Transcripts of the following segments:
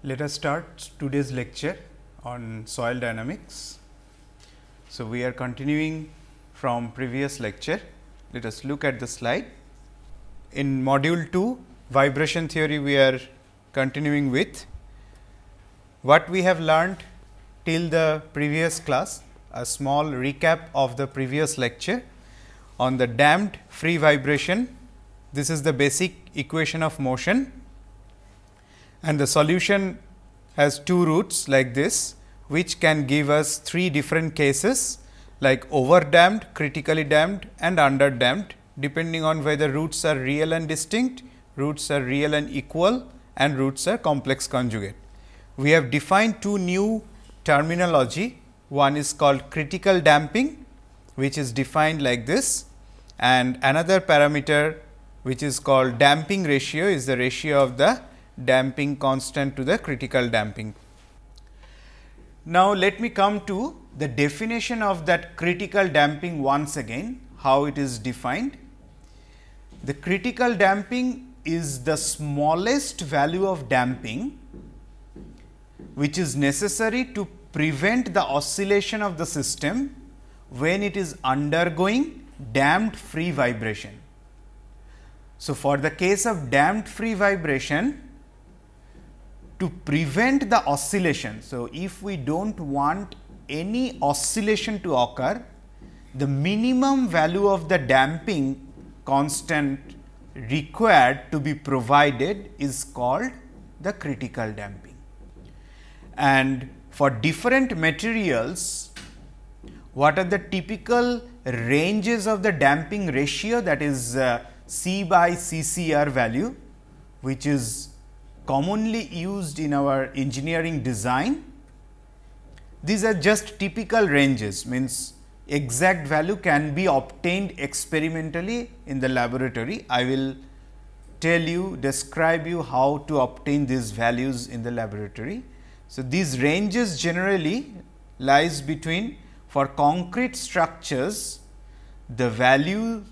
Let us start today's lecture on soil dynamics. So, we are continuing from previous lecture. Let us look at the slide. In module 2 vibration theory, we are continuing with what we have learned till the previous class, a small recap of the previous lecture on the damped free vibration. This is the basic equation of motion, and the solution has two roots like this, which can give us three different cases like over damped, critically damped and under damped, depending on whether roots are real and distinct, roots are real and equal, and roots are complex conjugate. We have defined two new terminology. One is called critical damping, which is defined like this, and another parameter which is called damping ratio is the ratio of the damping constant to the critical damping. Now, let me come to the definition of that critical damping once again, how it is defined. The critical damping is the smallest value of damping which is necessary to prevent the oscillation of the system when it is undergoing damped free vibration. So, for the case of damped free vibration, to prevent the oscillation. So, if we do not want any oscillation to occur, the minimum value of the damping constant required to be provided is called the critical damping. And for different materials, what are the typical ranges of the damping ratio, that is C by CCR value, which is commonly used in our engineering design. These are just typical ranges, means exact value can be obtained experimentally in the laboratory. I will tell you, describe you how to obtain these values in the laboratory. So, these ranges generally lies between, for concrete structures, the value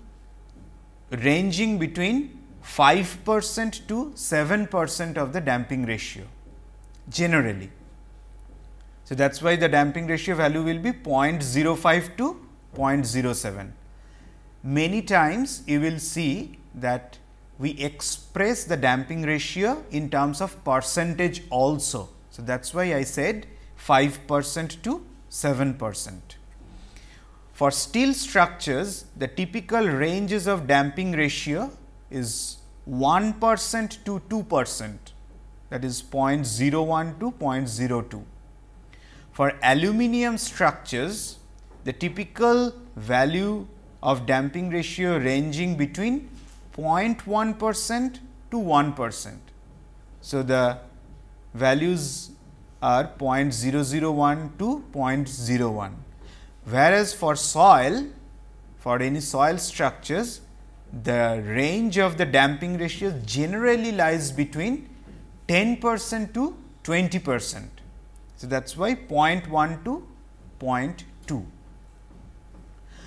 ranging between 5% to 7% of the damping ratio generally. So, that is why the damping ratio value will be 0.05 to 0.07. Many times you will see that we express the damping ratio in terms of percentage also. So, that is why I said 5% to 7%. For steel structures, the typical ranges of damping ratio is 1% to 2%, that is 0.01 to 0.02. For aluminum structures, the typical value of damping ratio ranging between 0.1% to 1%. So, the values are 0.001 to 0.01. Whereas, for soil, for any soil structures, the range of the damping ratio generally lies between 10% to 20%. So, that is why 0.1 to 0.2.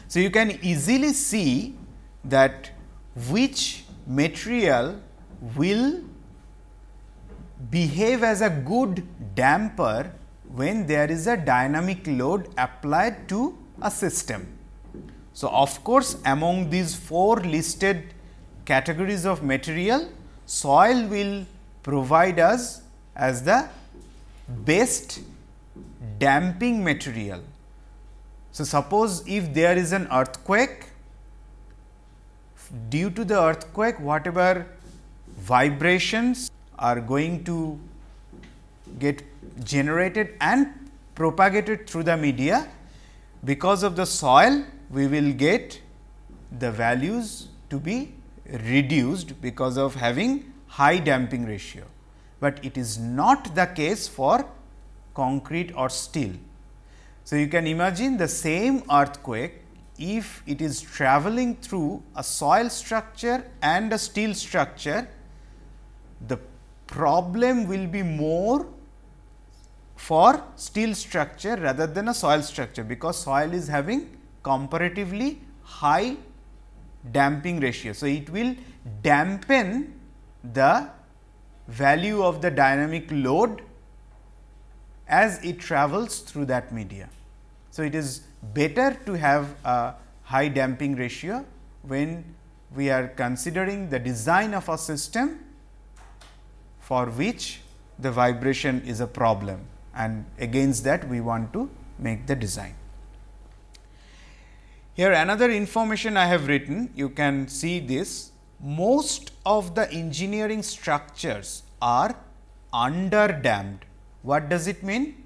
So, you can easily see that which material will behave as a good damper when there is a dynamic load applied to a system. So, of course, among these four listed categories of material, soil will provide us as the best damping material. So, suppose if there is an earthquake, due to the earthquake whatever vibrations are going to get generated and propagated through the media, because of the soil we will get the values to be reduced because of having high damping ratio, but it is not the case for concrete or steel. So, you can imagine the same earthquake, if it is traveling through a soil structure and a steel structure, the problem will be more for steel structure rather than a soil structure, because soil is having comparatively high damping ratio. So, it will dampen the value of the dynamic load as it travels through that media. So, it is better to have a high damping ratio when we are considering the design of a system for which the vibration is a problem, and against that we want to make the design. Here another information I have written, you can see this. Most of the engineering structures are under damped. What does it mean?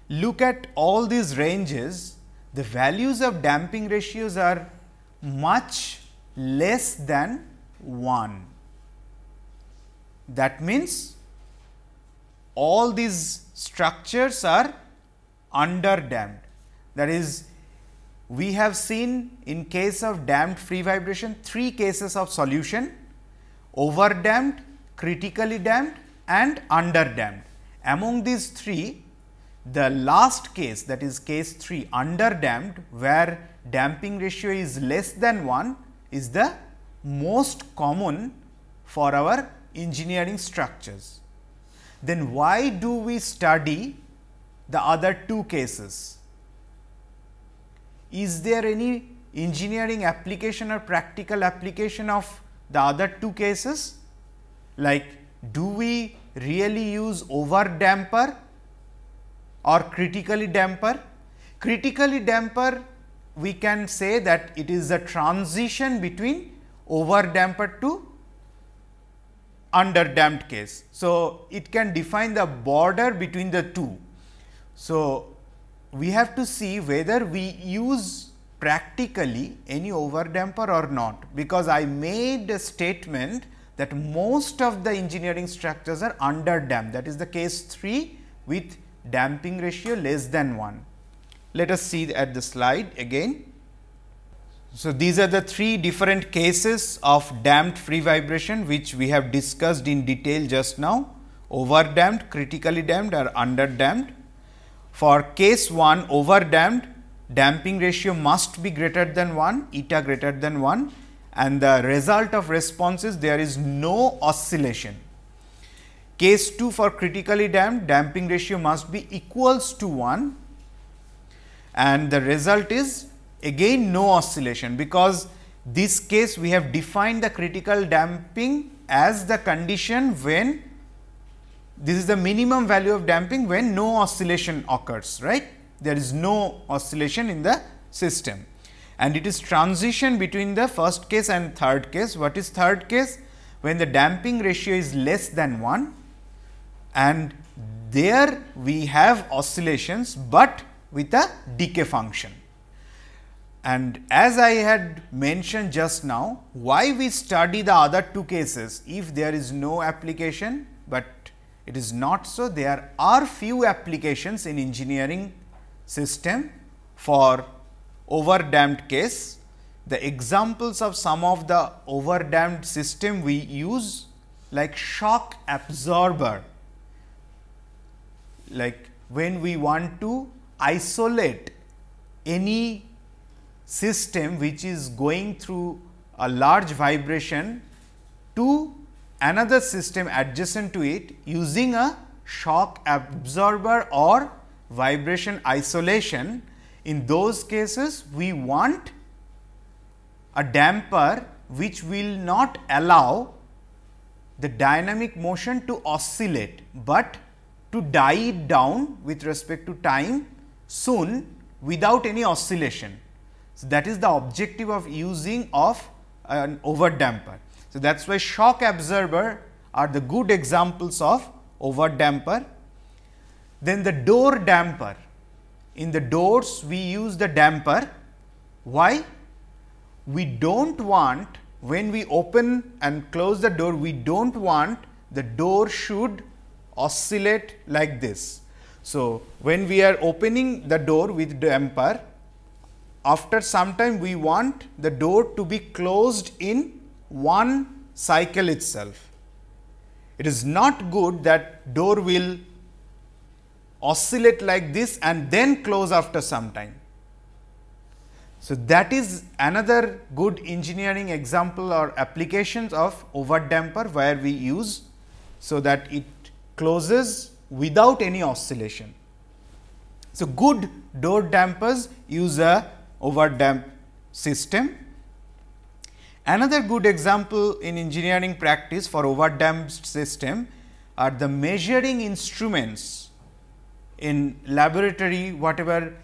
Look at all these ranges, the values of damping ratios are much less than 1. That means, all these structures are under damped. That is, we have seen in case of damped free vibration 3 cases of solution: over damped, critically damped and under damped. Among these 3, the last case, that is case 3, under damped, where damping ratio is less than 1, is the most common for our engineering structures. Then why do we study the other 2 cases? Is there any engineering application or practical application of the other 2 cases? Like, do we really use over damper or critically damper? Critically damper, we can say that it is a transition between over damper to under damped case. So, it can define the border between the 2. So, we have to see whether we use practically any over damper or not, because I made a statement that most of the engineering structures are under damped, that is the case 3 with damping ratio less than 1. Let us see at the slide again. So, these are the 3 different cases of damped free vibration which we have discussed in detail just now: over damped, critically damped or under damped. For case 1, over damped, damping ratio must be greater than 1, eta greater than 1, and the result of response is there is no oscillation. Case 2, for critically damped, damping ratio must be equals to 1, and the result is again no oscillation, because this case we have defined the critical damping as the condition when this is the minimum value of damping when no oscillation occurs, right. There is no oscillation in the system, and it is transition between the first case and third case. What is third case? When the damping ratio is less than 1, and there we have oscillations, but with a decay function. And as I had mentioned just now, why we study the other 2 cases if there is no application, but it is not so. There are few applications in engineering system for over damped case. The examples of some of the over damped system we use, like shock absorber, like when we want to isolate any system which is going through a large vibration to another system adjacent to it using a shock absorber or vibration isolation. In those cases, we want a damper which will not allow the dynamic motion to oscillate, but to die it down with respect to time soon without any oscillation. So, that is the objective of using of an over damper. So, that is why shock absorber are the good examples of over damper. Then the door damper. In the doors we use the damper. Why? We do not want, when we open and close the door, we do not want the door should oscillate like this. So, when we are opening the door with damper, after some time we want the door to be closed in one cycle itself. It is not good that door will oscillate like this and then close after some time. So, that is another good engineering example or applications of over damper where we use, so that it closes without any oscillation. So, good door dampers use a overdamp system. Another good example in engineering practice for overdamped system are the measuring instruments in laboratory, whatever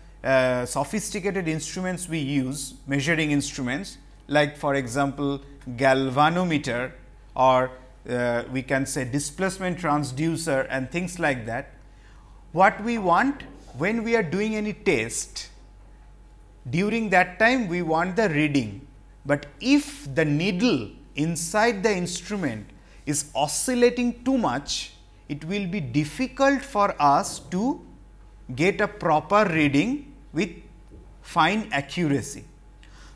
sophisticated instruments we use, measuring instruments like for example, galvanometer or we can say displacement transducer and things like that. What we want when we are doing any test, during that time we want the reading, but if the needle inside the instrument is oscillating too much, it will be difficult for us to get a proper reading with fine accuracy.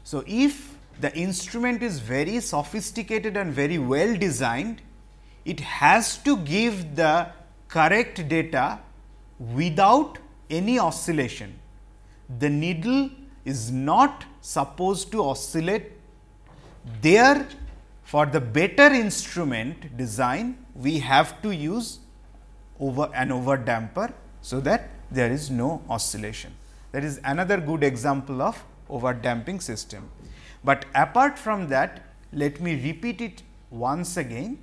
So, if the instrument is very sophisticated and very well designed, it has to give the correct data without any oscillation. The needle is not supposed to oscillate. There, for the better instrument design, we have to use an overdamper, so that there is no oscillation. That is another good example of overdamping system. But apart from that, let me repeat it once again.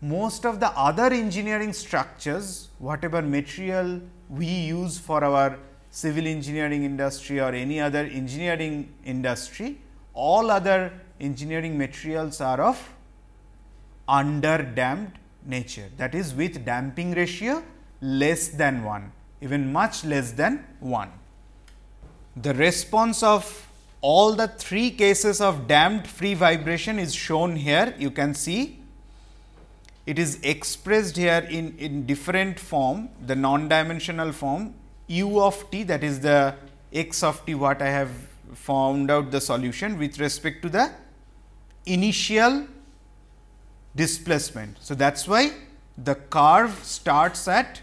Most of the other engineering structures, whatever material we use for our civil engineering industry or any other engineering industry, all other engineering materials are of underdamped nature, that is with damping ratio less than 1, even much less than 1. The response of all the 3 cases of damped free vibration is shown here. You can see it is expressed here in different form, the non-dimensional form u of t, that is the x of t what I have found out the solution with respect to the initial displacement. So, that is why the curve starts at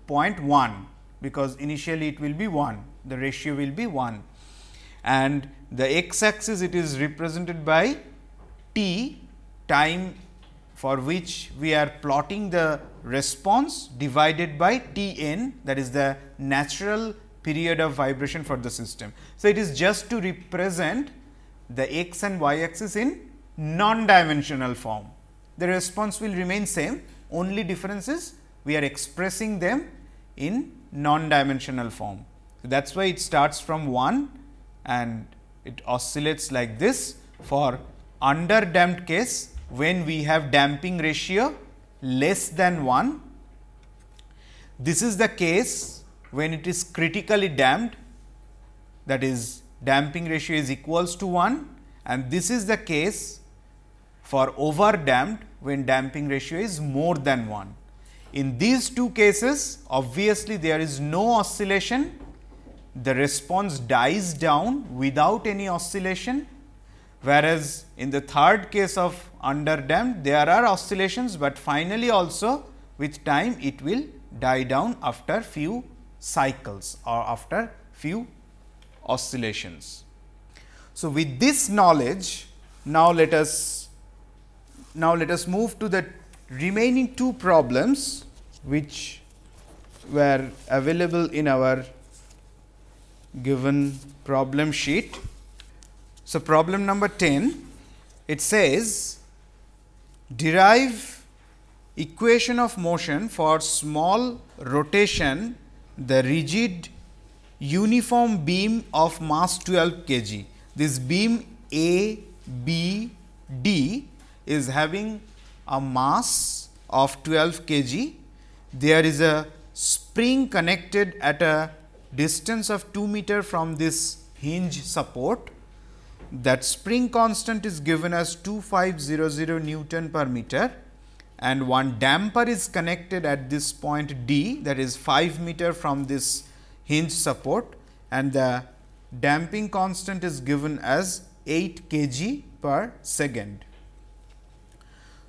0.1, because initially it will be 1, the ratio will be 1, and the x axis it is represented by t, time for which we are plotting the response, divided by T n, that is the natural period of vibration for the system. So, it is just to represent the x and y axis in non-dimensional form. The response will remain same, only difference is we are expressing them in non-dimensional form. So, that is why it starts from 1 and it oscillates like this. For underdamped case, when we have damping ratio less than 1, this is the case when it is critically damped, that is damping ratio is equals to 1, and this is the case for overdamped when damping ratio is more than 1. In these two cases, obviously there is no oscillation, the response dies down without any oscillation, whereas in the third case of underdamped there are oscillations, but finally also with time it will die down after few cycles or after few oscillations. So, with this knowledge, now let us move to the remaining 2 problems which were available in our given problem sheet. So, problem number 10, it says derive equation of motion for small rotation the rigid uniform beam of mass 12 kg. This beam A, B, D is having a mass of 12 kg. There is a spring connected at a distance of 2 meter from this hinge support. That spring constant is given as 2500 Newton per meter, and one damper is connected at this point D, that is 5 meter from this hinge support, and the damping constant is given as 8 kg per second.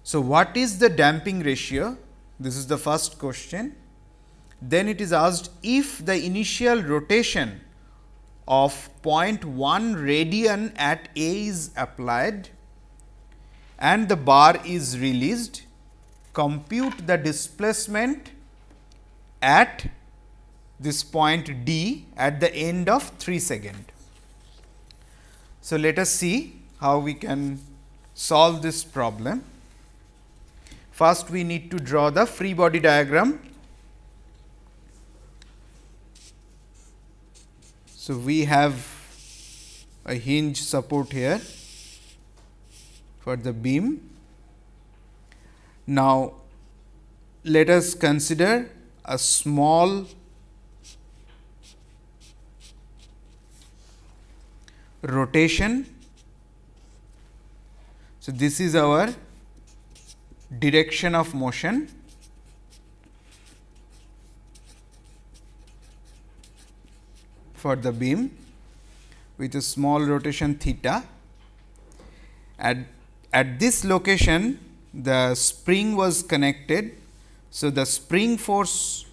So, what is the damping ratio? This is the first question. Then it is asked, if the initial rotation of 0.1 radian at A is applied and the bar is released, compute the displacement at this point D at the end of 3 seconds. So, let us see how we can solve this problem. First, we need to draw the free body diagram. So, we have a hinge support here for the beam. Now, let us consider a small rotation. So, this is our direction of motion. For the beam with a small rotation theta. At this location, the spring was connected. So, the spring force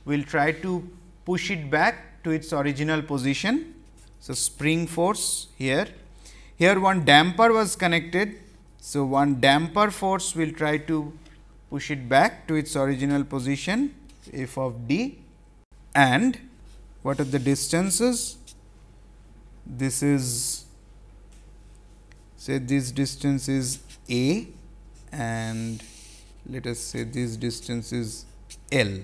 will try to push it back to its original position. So, spring force here. Here one damper was connected. So, one damper force will try to push it back to its original position f of d. And what are the distances? This is, say this distance is a, and let us say this distance is L.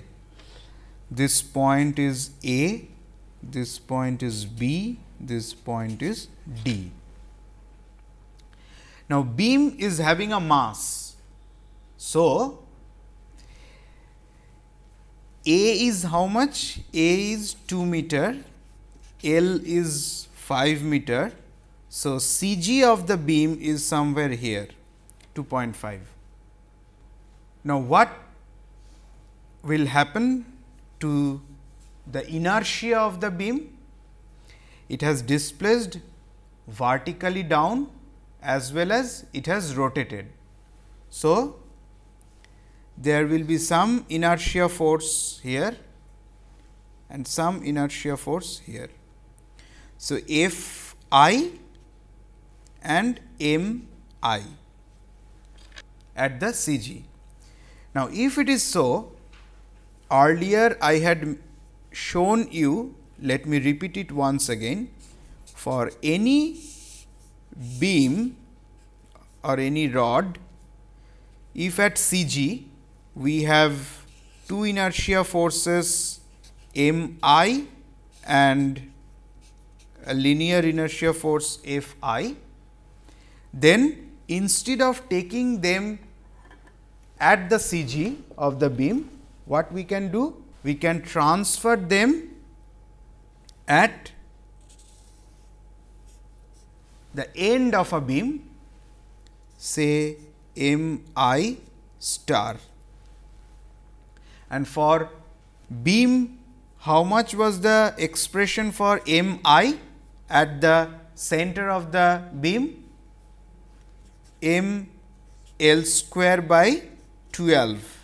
This point is A, this point is B, this point is D. Now, beam is having a mass. So, A is how much? A is 2 meter, L is 5 meter. So, CG of the beam is somewhere here 2.5. Now, what will happen to the inertia of the beam? It has displaced vertically down as well as it has rotated. So, there will be some inertia force here and some inertia force here. So, F I and M I at the C G. Now, if it is so, earlier I had shown you, let me repeat it once again, for any beam or any rod, if at C G we have two inertia forces M I and a linear inertia force F I, then instead of taking them at the C G of the beam, what we can do? We can transfer them at the end of a beam, say M I star. And for beam, how much was the expression for M I at the center of the beam? M L square by 12.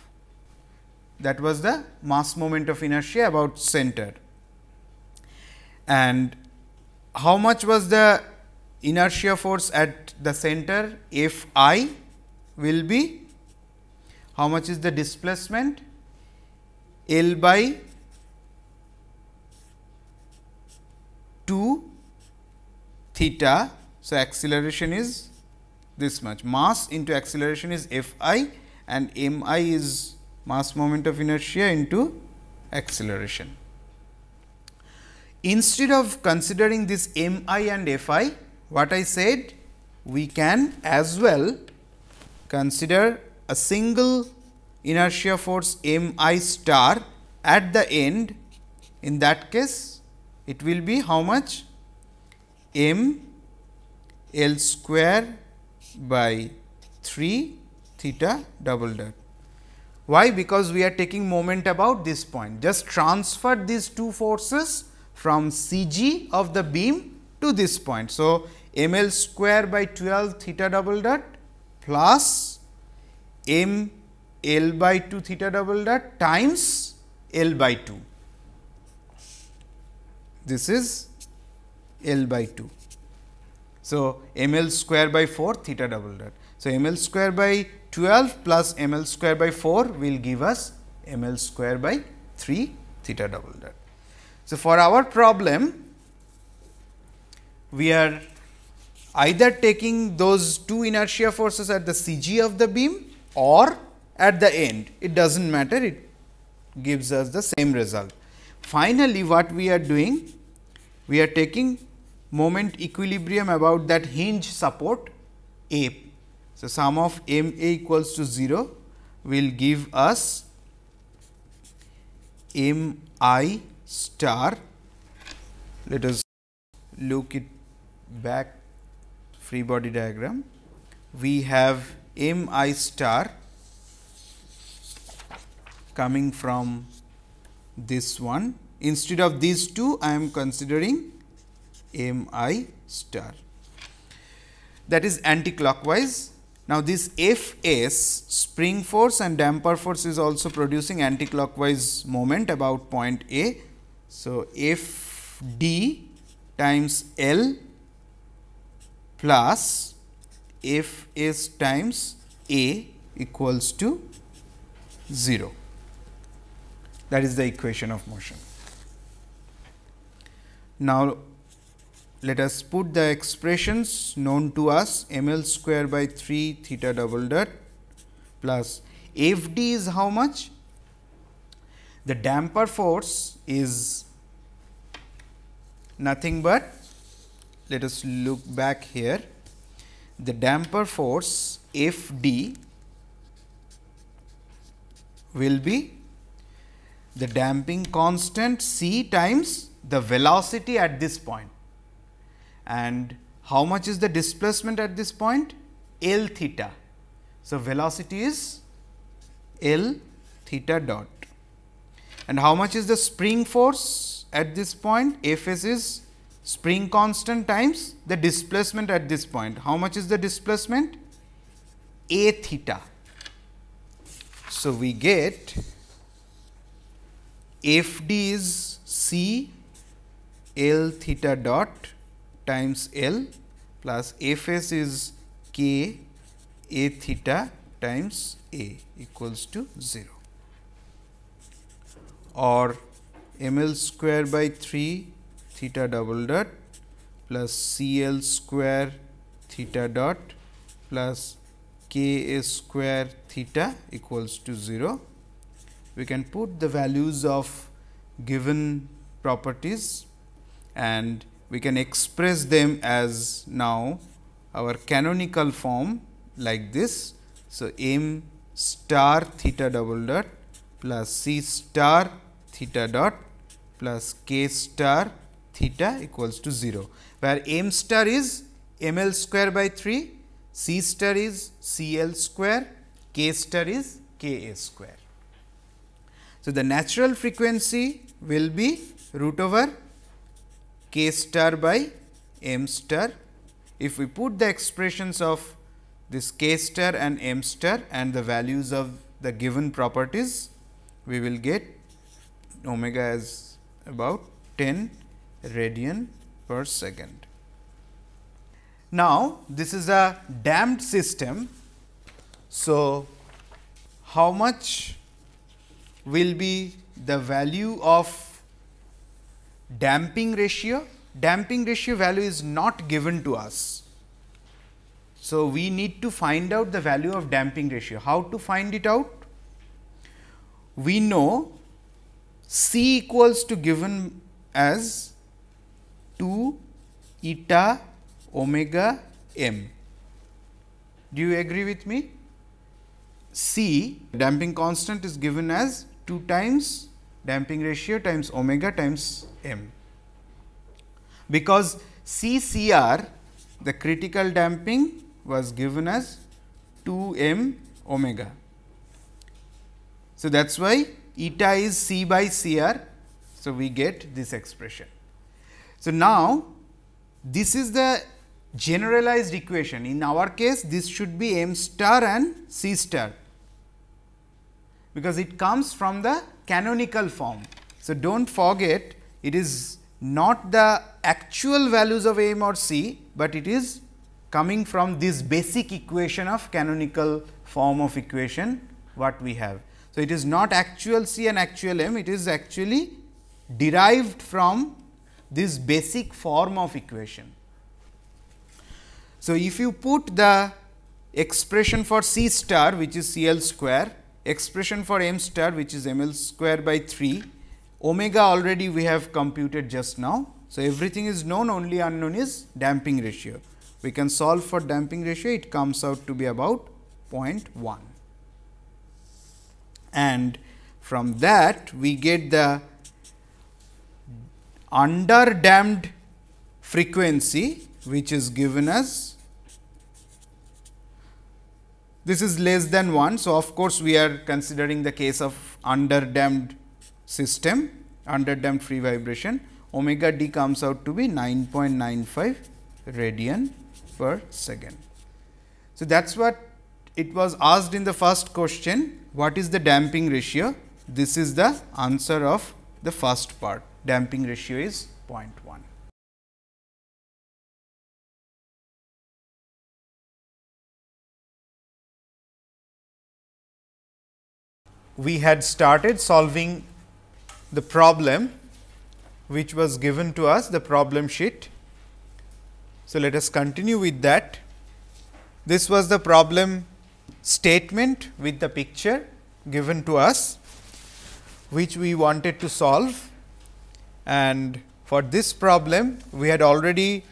That was the mass moment of inertia about center. And how much was the inertia force at the center? F I will be, how much is the displacement? L by 2 theta. So, acceleration is this much, mass into acceleration is F I and M I is mass moment of inertia into acceleration. Instead of considering this M I and F I, what I said, we can as well consider a single inertia force M I star at the end. In that case, it will be how much? M L square by 3 theta double dot. Why? Because we are taking moment about this point. Just transfer these two forces from C G of the beam to this point. So, M L square by 12 theta double dot plus M L by 2 theta double dot times L by 2. This is L by 2. So, M L square by 4 theta double dot. So, M L square by 12 plus M L square by 4 will give us M L square by 3 theta double dot. So, for our problem, we are either taking those two inertia forces at the CG of the beam or at the end, it does not matter, it gives us the same result. Finally, what we are doing? We are taking moment equilibrium about that hinge support A. So, sum of m A equals to 0 will give us m I star. Let us look it back free body diagram. We have m I star coming from this one. Instead of these two, I am considering m I star, that is anti-clockwise. Now, this F s spring force and damper force is also producing anti-clockwise moment about point A. So, F d times L plus F s times A equals to 0. That is the equation of motion. Now, let us put the expressions known to us, m L square by 3 theta double dot plus F d is how much? The damper force is nothing but, let us look back here, the damper force F d will be the damping constant c times the velocity at this point. And how much is the displacement at this point? L theta. So, velocity is L theta dot. And how much is the spring force at this point? F s is spring constant times the displacement at this point. How much is the displacement? A theta. So, we get F d is c L theta dot times L plus F s is k A theta times A equals to 0, or m L square by 3 theta double dot plus C L square theta dot plus k A square theta equals to 0. We can put the values of given properties and we can express them as now our canonical form like this. So, m star theta double dot plus c star theta dot plus k star theta equals to 0, where m star is m L square by 3, c star is c L square, k star is k A square. So, the natural frequency will be root over k star by m star. If we put the expressions of this k star and m star and the values of the given properties, we will get omega as about 10 radian per second. Now, this is a damped system. So, how much will be the value of damping ratio? Damping ratio value is not given to us. So, we need to find out the value of damping ratio. How to find it out? We know C equals to given as 2 eta omega m. Do you agree with me? C, damping constant, is given as 2 times damping ratio times omega times m. Because CCR, the critical damping, was given as 2 m omega. So, that is why eta is C by CR. So, we get this expression. So, now this is the generalized equation. In our case, this should be m star and C star, because it comes from the canonical form. So, do not forget, it is not the actual values of m or C, but it is coming from this basic equation of canonical form of equation what we have. So, it is not actual C and actual M, it is actually derived from this basic form of equation. So, if you put the expression for C star, which is C L square, expression for M star, which is M L square by 3, omega already we have computed just now. So, everything is known, only unknown is damping ratio. We can solve for damping ratio, it comes out to be about 0.1. And from that we get the under damped frequency, which is given as, this is less than 1. So, of course, we are considering the case of under damped system, under damped free vibration. Omega d comes out to be 9.95 radian per second. So, that is what it was asked in the first question, what is the damping ratio? This is the answer of the first part, damping ratio is 0.1. We had started solving the problem which was given to us, the problem sheet. So, let us continue with that. This was the problem statement with the picture given to us, which we wanted to solve, and for this problem we had already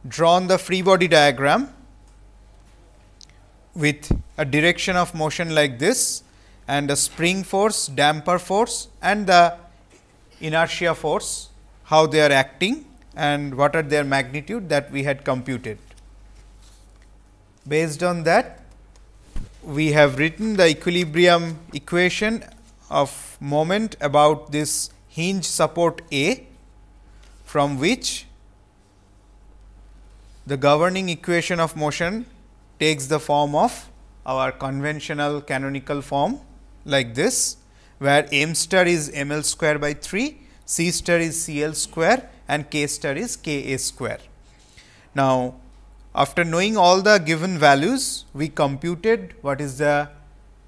drawn the free body diagram with a direction of motion like this, and a spring force, damper force and the inertia force, how they are acting and what are their magnitude, that we had computed. Based on that, we have written the equilibrium equation of moment about this hinge support A, from which the governing equation of motion takes the form of our conventional canonical form like this, where m star is m l square by 3, c star is c l square and k star is k a square. Now, after knowing all the given values, we computed what is the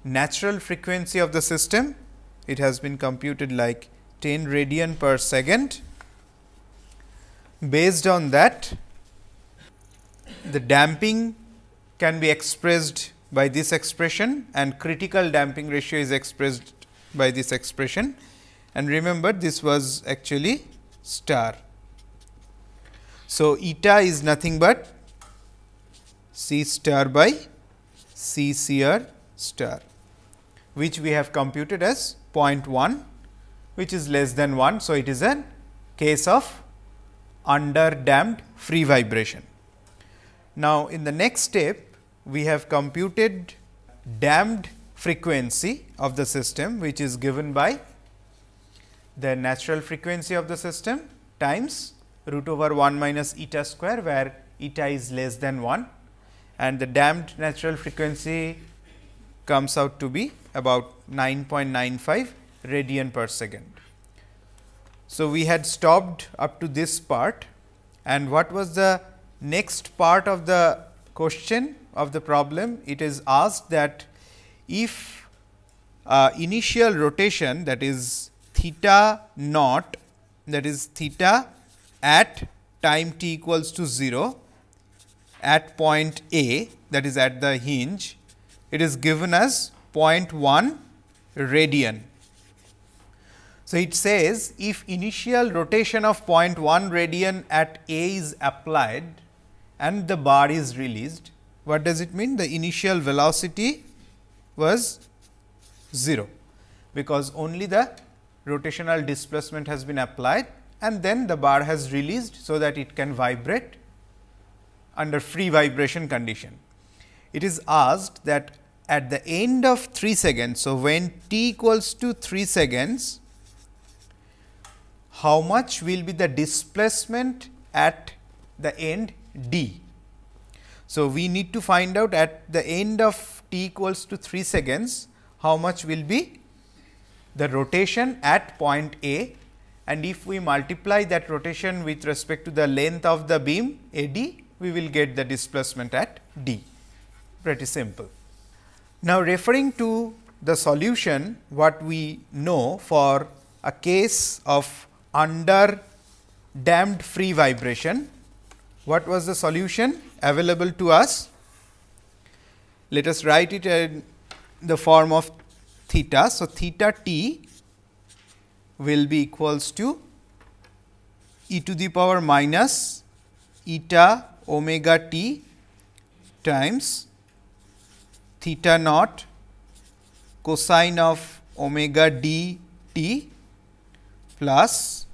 natural frequency of the system. It has been computed like 10 radian per second. Based on that, the damping can be expressed by this expression and critical damping ratio is expressed by this expression, and remember this was actually star. So, eta is nothing but C star by C CR star, which we have computed as 0.1, which is less than 1. So, it is a case of under damped free vibration. Now, in the next step, we have computed damped frequency of the system, which is given by the natural frequency of the system times root over 1 minus eta square, where eta is less than 1, and the damped natural frequency comes out to be about 9.95 radian per second. So, we had stopped up to this part, and what was the next part of the question of the problem? It is asked that if initial rotation, that is theta naught, that is theta at time t equals to 0 at point A, that is at the hinge, it is given as 0.1 radian. So, it says if initial rotation of 0.1 radian at A is applied and the bar is released, what does it mean? The initial velocity was 0, because only the rotational displacement has been applied and then the bar has released, so that it can vibrate under free vibration condition. It is asked that at the end of 3 seconds, so when t equals to 3 seconds, how much will be the displacement at the end d. So, we need to find out at the end of t equals to 3 seconds, how much will be the rotation at point A, and if we multiply that rotation with respect to the length of the beam AD, we will get the displacement at d. Pretty simple. Now, referring to the solution what we know for a case of under damped free vibration. What was the solution available to us? Let us write it in the form of theta. So, theta t will be equals to e to the power minus eta omega t times theta naught cosine of omega d t plus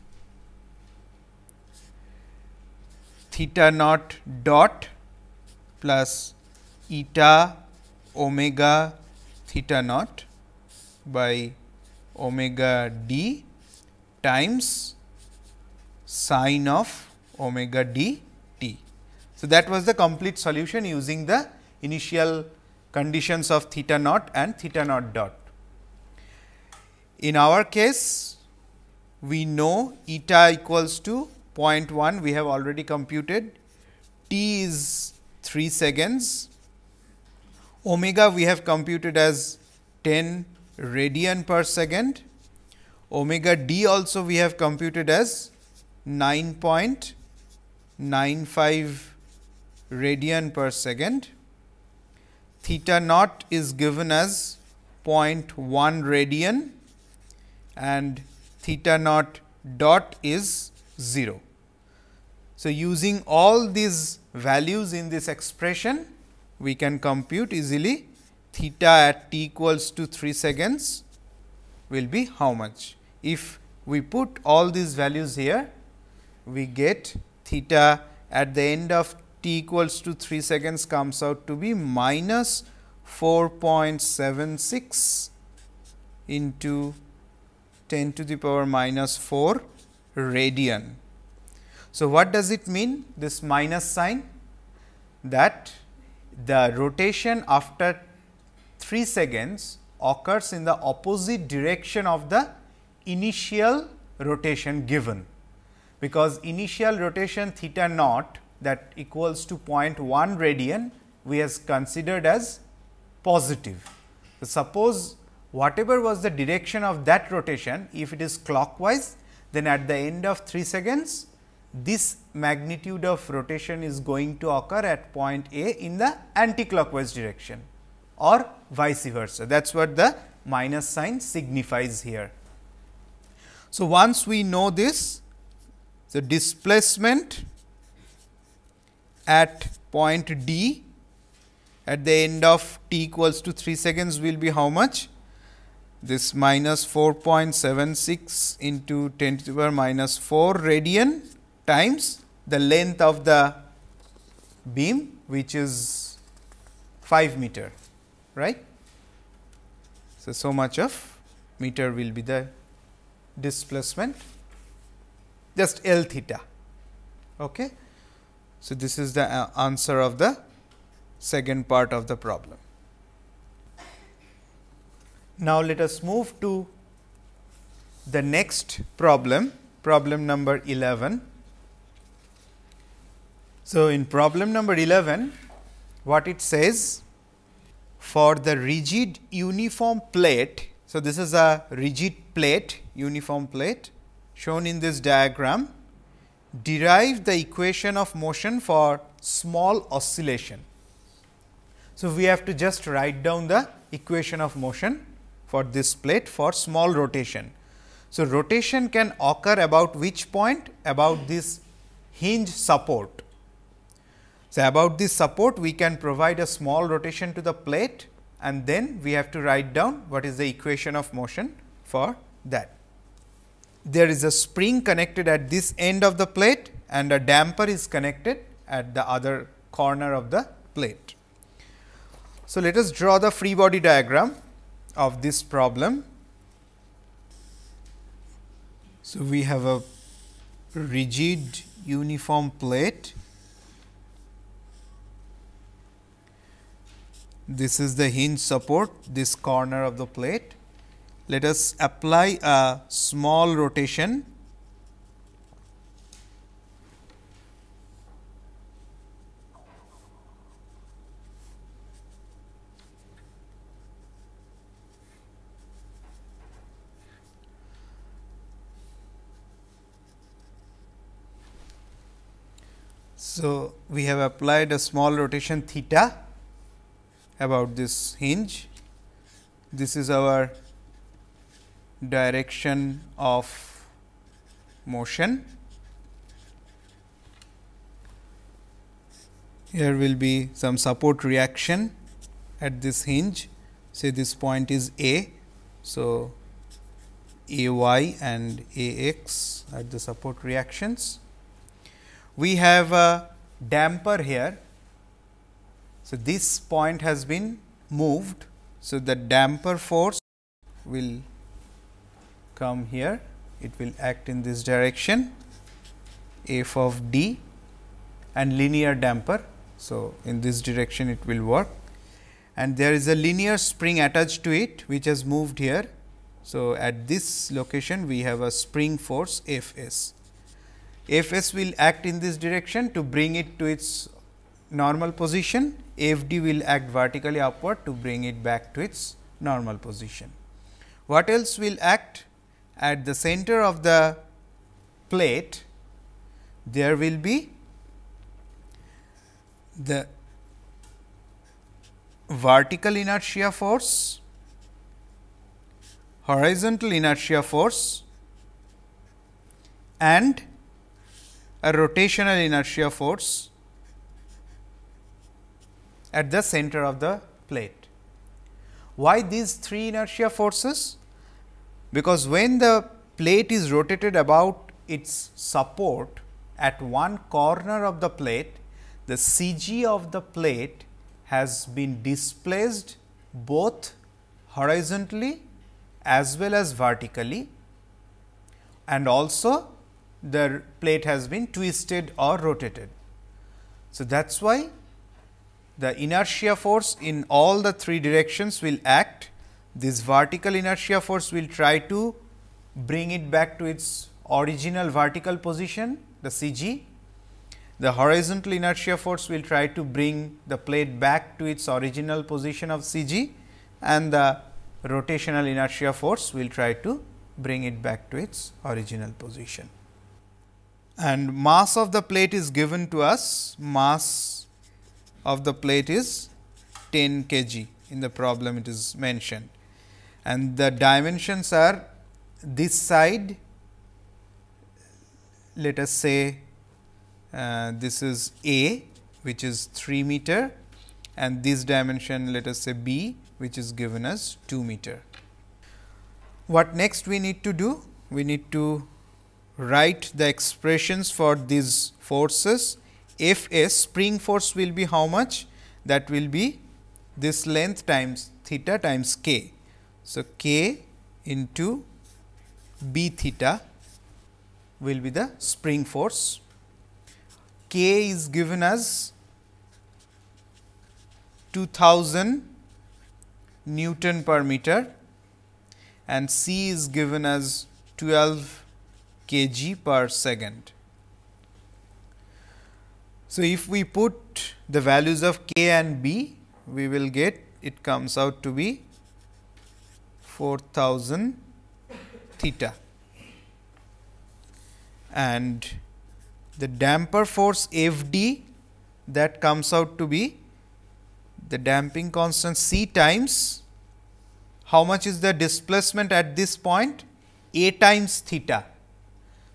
theta naught dot plus eta omega theta naught by omega d times sine of omega d t. So, that was the complete solution using the initial conditions of theta naught and theta naught dot. In our case, we know eta equals to 0.1, we have already computed, t is 3 seconds, omega we have computed as 10 radian per second, omega d also we have computed as 9.95 radian per second, theta naught is given as 0.1 radian and theta naught dot is 0. So, using all these values in this expression, we can compute easily theta at t equals to 3 seconds will be how much. If we put all these values here, we get theta at the end of t equals to 3 seconds comes out to be minus 4.76 into 10 to the power minus 4 radian. So, what does it mean, this minus sign? That the rotation after 3 seconds occurs in the opposite direction of the initial rotation given, because initial rotation theta naught that equals to 0.1 radian we has considered as positive. So, suppose whatever was the direction of that rotation, if it is clockwise, then at the end of 3 seconds this magnitude of rotation is going to occur at point A in the anti-clockwise direction or vice versa. That is what the minus sign signifies here. So, once we know this, the displacement at point D at the end of t equals to 3 seconds will be how much? This minus 4.76 into 10 to the power minus 4 radian times the length of the beam, which is 5 meter, right. So, so much of meter will be the displacement, just L theta. Okay. So, this is the answer of the second part of the problem. Now, let us move to the next problem, problem number 11. So, in problem number 11, what it says, for the rigid uniform plate. So, this is a rigid plate, uniform plate shown in this diagram. Derive the equation of motion for small oscillation. So, we have to just write down the equation of motion for this plate for small rotation. So, rotation can occur about which point? About this hinge support. So, about this support we can provide a small rotation to the plate, and then we have to write down what is the equation of motion for that. There is a spring connected at this end of the plate and a damper is connected at the other corner of the plate. So, let us draw the free body diagram of this problem. So, we have a rigid uniform plate. This is the hinge support, this corner of the plate. Let us apply a small rotation. So, we have applied a small rotation theta about this hinge. This is our direction of motion. Here will be some support reaction at this hinge, say this point is A. So, A y and A x are the support reactions. We have a damper here. So, this point has been moved. So, the damper force will come here, it will act in this direction f of d and linear damper. So, in this direction it will work, and there is a linear spring attached to it which has moved here. So, at this location we have a spring force F s. F s will act in this direction to bring it to its normal position, F d will act vertically upward to bring it back to its normal position. What else will act? At the center of the plate, there will be the vertical inertia force, horizontal inertia force and a rotational inertia force at the center of the plate. Why these three inertia forces? Because when the plate is rotated about its support at one corner of the plate, the CG of the plate has been displaced both horizontally as well as vertically, and also the plate has been twisted or rotated. So, that is why the inertia force in all the three directions will act. This vertical inertia force will try to bring it back to its original vertical position, the CG. The horizontal inertia force will try to bring the plate back to its original position of CG, and the rotational inertia force will try to bring it back to its original position. And mass of the plate is given to us, mass of the plate is 10 kg, in the problem it is mentioned, and the dimensions are this side, let us say this is A, which is 3 meter, and this dimension let us say B, which is given as 2 meter. What next we need to do? We need to write the expressions for these forces. F s, spring force will be how much? That will be this length times theta times k. So, k into b theta will be the spring force. K is given as 2000 Newton per meter and C is given as 12 kg per second. So, if we put the values of k and b, we will get, it comes out to be 4000 theta, and the damper force F d, that comes out to be the damping constant C times how much is the displacement at this point? A times theta.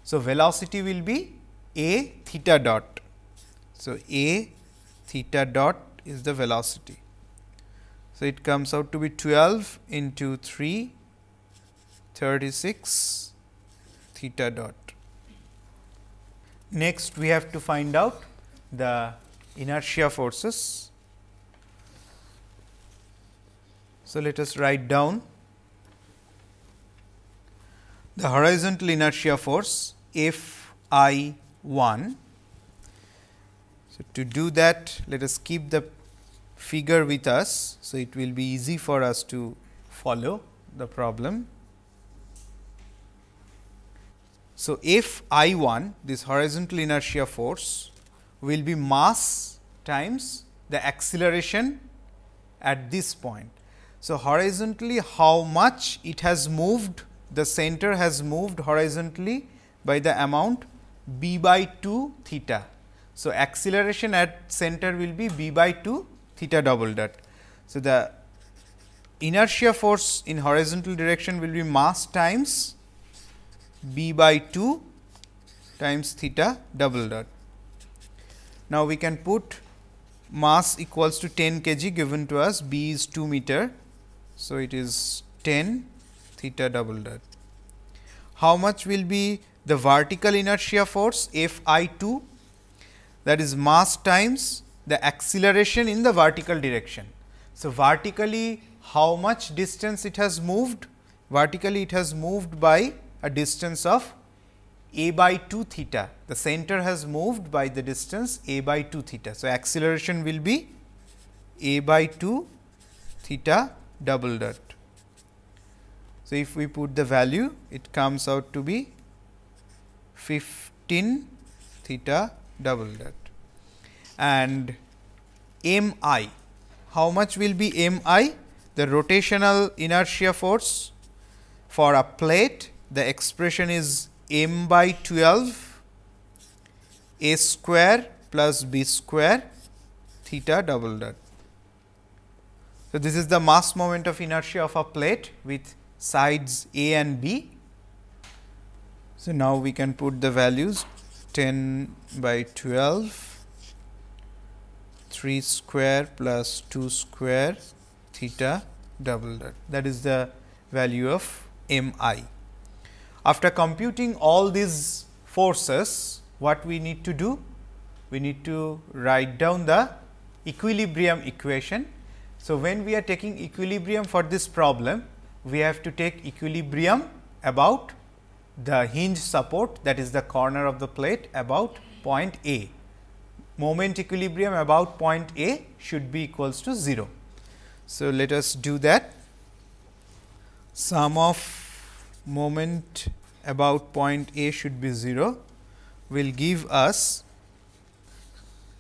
So, velocity will be A theta dot. So, A theta dot is the velocity. So, it comes out to be 12 into 3, 36 theta dot. Next, we have to find out the inertia forces. So, let us write down the horizontal inertia force F I 1. So, to do that, let us keep the figure with us. So, it will be easy for us to follow the problem. So, F I 1, this horizontal inertia force will be mass times the acceleration at this point. So, horizontally how much it has moved, the center has moved horizontally by the amount b by 2 theta. So, acceleration at center will be b by 2 theta double dot. So, the inertia force in horizontal direction will be mass times b by 2 times theta double dot. Now, we can put mass equals to 10 kg given to us, b is 2 meter. So, it is 10 theta double dot. How much will be the vertical inertia force F I 2, that is mass times the acceleration in the vertical direction. So, vertically how much distance it has moved? Vertically it has moved by a distance of a by 2 theta. The center has moved by the distance a by 2 theta. So, acceleration will be a by 2 theta double dot. So, if we put the value, it comes out to be 15 theta double dot. And m I, how much will be m I? The rotational inertia force for a plate, the expression is m by 12 a square plus b square theta double dot. So, this is the mass moment of inertia of a plate with sides a and b. So, now we can put the values 10 by 12 3 square plus 2 square theta double dot, that is the value of m I. After computing all these forces, what we need to do? We need to write down the equilibrium equation. So, when we are taking equilibrium for this problem, we have to take equilibrium about the hinge support, that is the corner of the plate, about point A. Moment equilibrium about point A should be equals to 0. So, let us do that. Sum of moment about point A should be 0 will give us,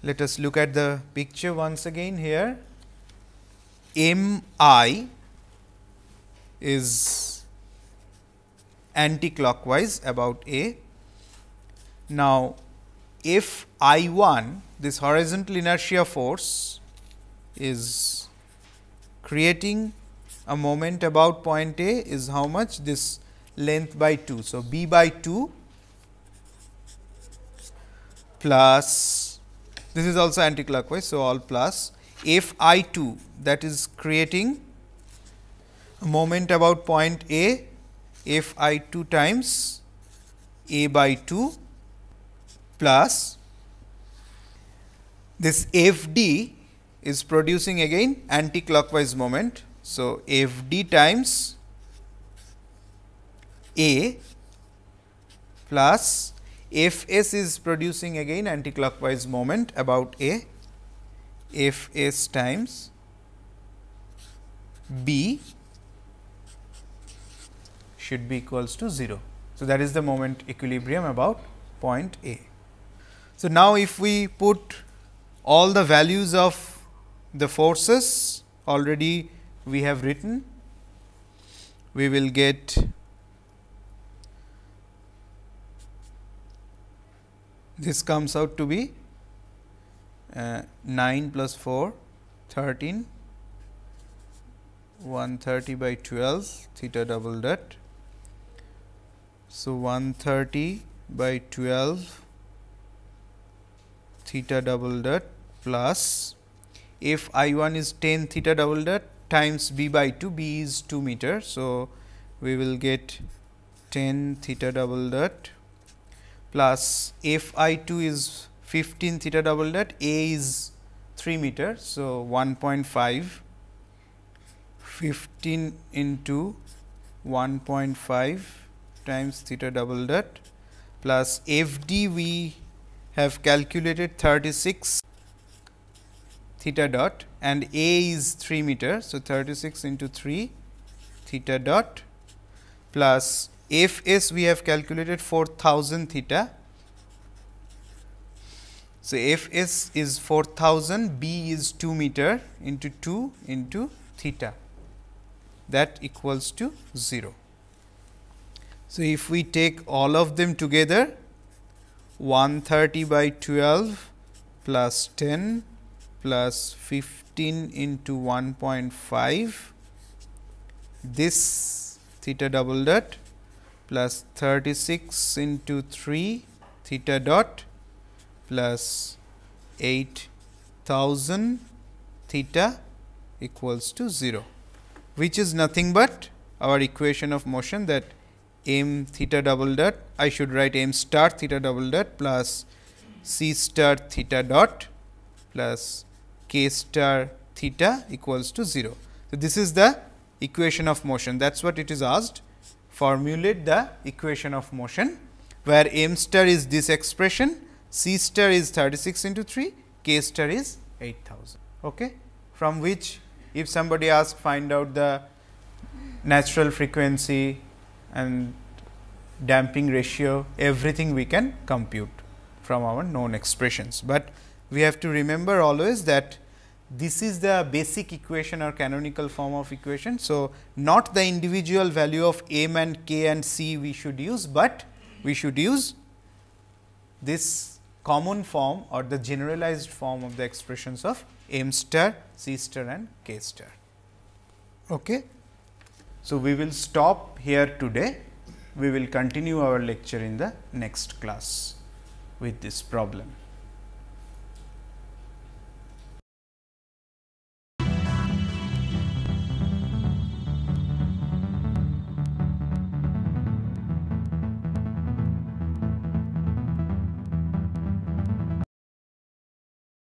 let us look at the picture once again here. M I is anti-clockwise about A. Now, if I 1, this horizontal inertia force is creating a moment about point A is how much? This length by 2. So, b by 2 plus, this is also anti-clockwise. So, all plus F I 2, that is creating a moment about point A, F I 2 times A by 2 plus this F D is producing again anti-clockwise moment. So, F D times A plus F S is producing again anti-clockwise moment about A, F S times B should be equals to 0. So, that is the moment equilibrium about point A. So, now if we put all the values of the forces already we have written, we will get this comes out to be 9 plus 4 13, 130 by 12 theta double dot. So, 130 by 12 theta double dot plus if I 1 is 10 theta double dot times b by 2, b is 2 meter. So, we will get 10 theta double dot plus f I 2 is 15 theta double dot, a is 3 meter. So, 1.5 15 into 1.5 times theta double dot plus f d we have calculated 36 theta dot and a is 3 meter. So, 36 into 3 theta dot plus f s we have calculated 4000 theta. So, f s is 4000, b is 2 meter into 2 into theta, that equals to 0. So, if we take all of them together, 130 by 12 plus 10 plus 15 into 1.5, this theta double dot plus 36 into 3 theta dot plus 8000 theta equals to 0, which is nothing but our equation of motion, that m theta double dot, I should write m star theta double dot plus c star theta dot plus k star theta equals to 0. So, this is the equation of motion, that is what it is asked. Formulate the equation of motion, where m star is this expression, c star is 36 into 3, k star is 8000. Okay? From which, if somebody asks, find out the natural frequency and damping ratio, everything we can compute from our known expressions. But we have to remember always that this is the basic equation or canonical form of equation. So, not the individual value of m and k and c we should use, but we should use this common form or the generalized form of the expressions of m star, c star and k star. Okay. So, we will stop here today. We will continue our lecture in the next class with this problem.